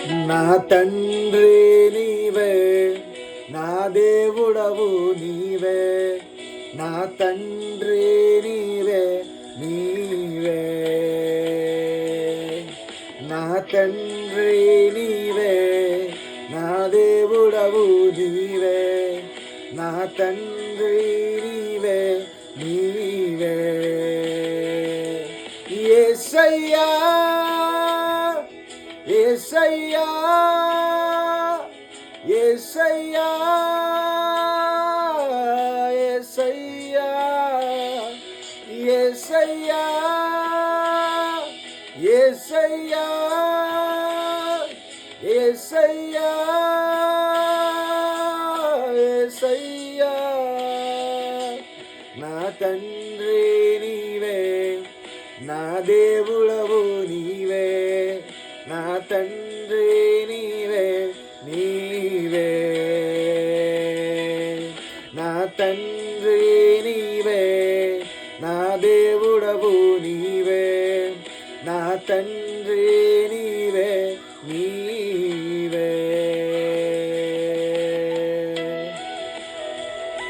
నా తండ్రి నీవే, నా దేవుడవు నీవే, నా తండ్రి నీవే, నీవే నా తండ్రి నీవే, నా దేవుడవు నీవే, నా తండ్రి నీవే, నీవే యేసయ్యా, యేసయ్యా, యేసయ్యా, యేసయ్యా, యేసయ్యా, యేసయ్యా, యేసయ్యా, యేసయ్యా నా తండ్రి నీవే, నా దేవుడవు నీవే, నా తండ్రి నీవే, నీవే నా తండ్రి నీవే, నా దేవుడవు నీవే, నా తండ్రి